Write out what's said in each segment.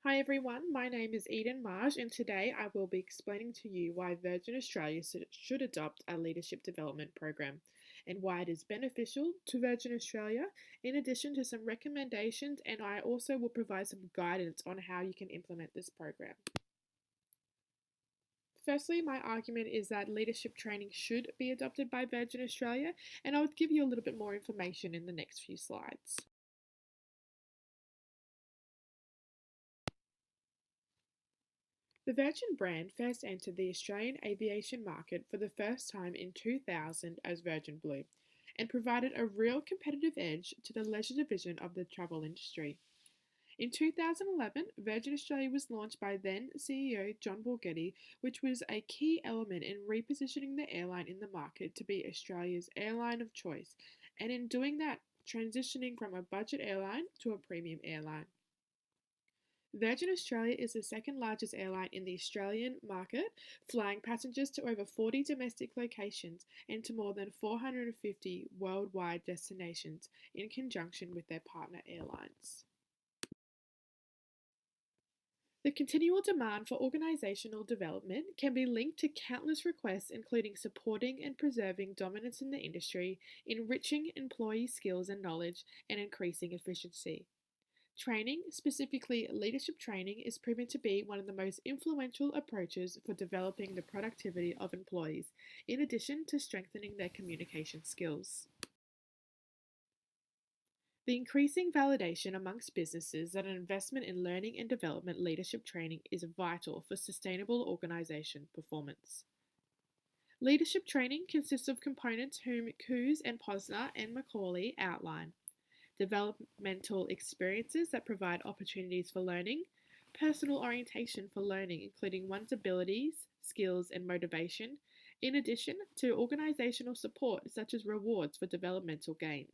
Hi everyone, my name is Eden Marsh, and today I will be explaining to you why Virgin Australia should adopt a leadership development program and why it is beneficial to Virgin Australia, in addition to some recommendations, and I also will provide some guidance on how you can implement this program. Firstly, my argument is that leadership training should be adopted by Virgin Australia, and I'll give you a little bit more information in the next few slides. The Virgin brand first entered the Australian aviation market for the first time in 2000 as Virgin Blue and provided a real competitive edge to the leisure division of the travel industry. In 2011, Virgin Australia was launched by then CEO John Borghetti, which was a key element in repositioning the airline in the market to be Australia's airline of choice, and in doing that, transitioning from a budget airline to a premium airline. Virgin Australia is the second largest airline in the Australian market, flying passengers to over 40 domestic locations and to more than 450 worldwide destinations in conjunction with their partner airlines. The continual demand for organisational development can be linked to countless requests, including supporting and preserving dominance in the industry, enriching employee skills and knowledge, and increasing efficiency. Training, specifically leadership training, is proven to be one of the most influential approaches for developing the productivity of employees, in addition to strengthening their communication skills. The increasing validation amongst businesses that an investment in learning and development leadership training is vital for sustainable organisation performance. Leadership training consists of components whom Coos and Posner and Macaulay outline: developmental experiences that provide opportunities for learning, personal orientation for learning, including one's abilities, skills, and motivation, in addition to organisational support such as rewards for developmental gains.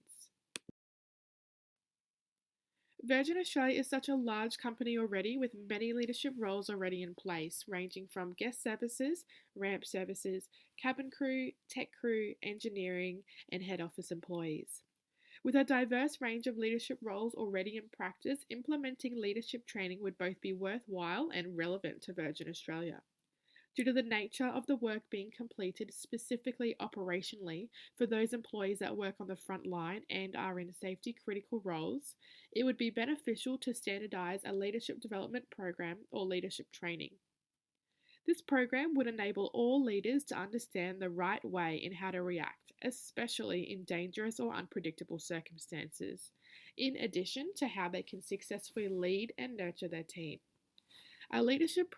Virgin Australia is such a large company already with many leadership roles already in place, ranging from guest services, ramp services, cabin crew, tech crew, engineering, and head office employees. With a diverse range of leadership roles already in practice, implementing leadership training would both be worthwhile and relevant to Virgin Australia. Due to the nature of the work being completed specifically operationally for those employees that work on the front line and are in safety critical roles, it would be beneficial to standardise a leadership development program or leadership training. This program would enable all leaders to understand the right way in how to react, especially in dangerous or unpredictable circumstances, in addition to how they can successfully lead and nurture their team. A leadership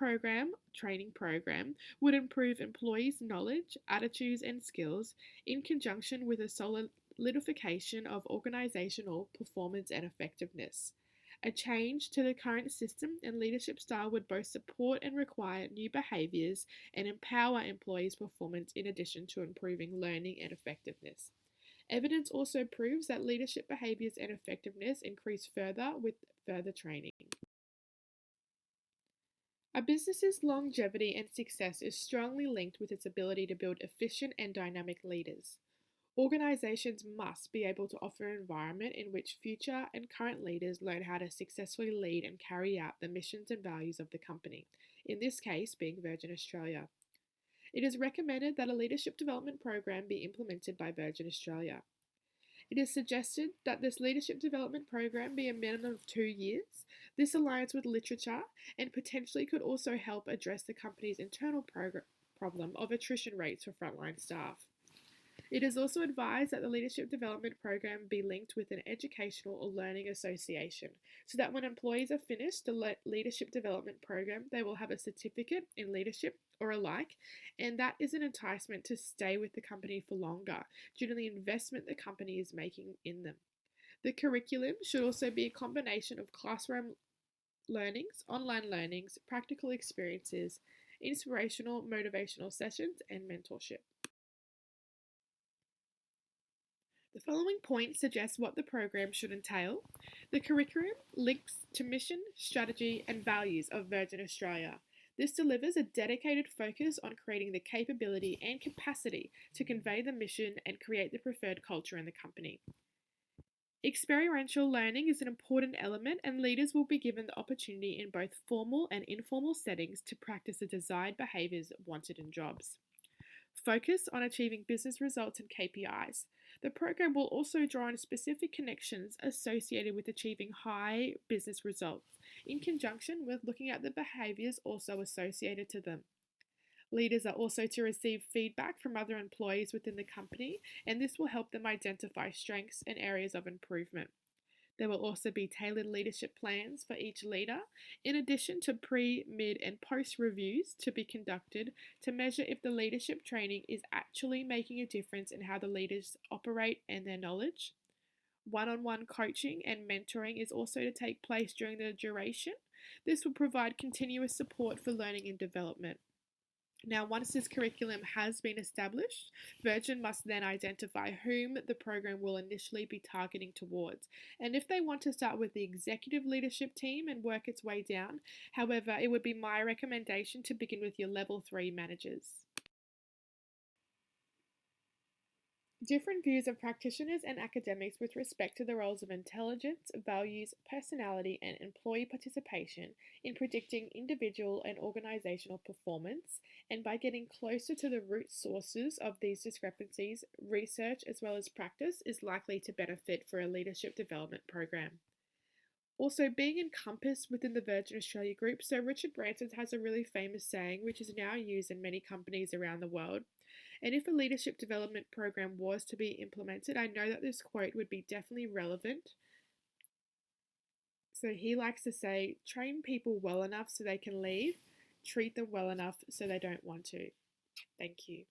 training program, would improve employees' knowledge, attitudes, and skills in conjunction with a solidification of organisational performance and effectiveness. A change to the current system and leadership style would both support and require new behaviours and empower employees' performance in addition to improving learning and effectiveness. Evidence also proves that leadership behaviours and effectiveness increase further with further training. A business's longevity and success is strongly linked with its ability to build efficient and dynamic leaders. Organizations must be able to offer an environment in which future and current leaders learn how to successfully lead and carry out the missions and values of the company, in this case being Virgin Australia. It is recommended that a leadership development program be implemented by Virgin Australia. It is suggested that this leadership development program be a minimum of 2 years. This aligns with literature and potentially could also help address the company's internal problem of attrition rates for frontline staff. It is also advised that the leadership development program be linked with an educational or learning association, so that when employees are finished the leadership development program, they will have a certificate in leadership or alike, and that is an enticement to stay with the company for longer due to the investment the company is making in them. The curriculum should also be a combination of classroom learnings, online learnings, practical experiences, inspirational, motivational sessions, and mentorship. The following points suggest what the program should entail. The curriculum links to mission, strategy, and values of Virgin Australia. This delivers a dedicated focus on creating the capability and capacity to convey the mission and create the preferred culture in the company. Experiential learning is an important element, and leaders will be given the opportunity in both formal and informal settings to practice the desired behaviours wanted in jobs. Focus on achieving business results and KPIs. The program will also draw on specific connections associated with achieving high business results, in conjunction with looking at the behaviours also associated to them. Leaders are also to receive feedback from other employees within the company, and this will help them identify strengths and areas of improvement. There will also be tailored leadership plans for each leader, in addition to pre, mid, and post reviews to be conducted to measure if the leadership training is actually making a difference in how the leaders operate and their knowledge. One on one coaching and mentoring is also to take place during the duration. This will provide continuous support for learning and development. Now, once this curriculum has been established, Virgin must then identify whom the program will initially be targeting towards. And if they want to start with the executive leadership team and work its way down, however, it would be my recommendation to begin with your level 3 managers. Different views of practitioners and academics with respect to the roles of intelligence, values, personality, and employee participation in predicting individual and organizational performance, and by getting closer to the root sources of these discrepancies, research as well as practice is likely to benefit for a leadership development program. Also, being encompassed within the Virgin Australia group, Sir Richard Branson has a really famous saying which is now used in many companies around the world. And if a leadership development program was to be implemented, I know that this quote would be definitely relevant. So he likes to say, train people well enough so they can leave, treat them well enough so they don't want to. Thank you.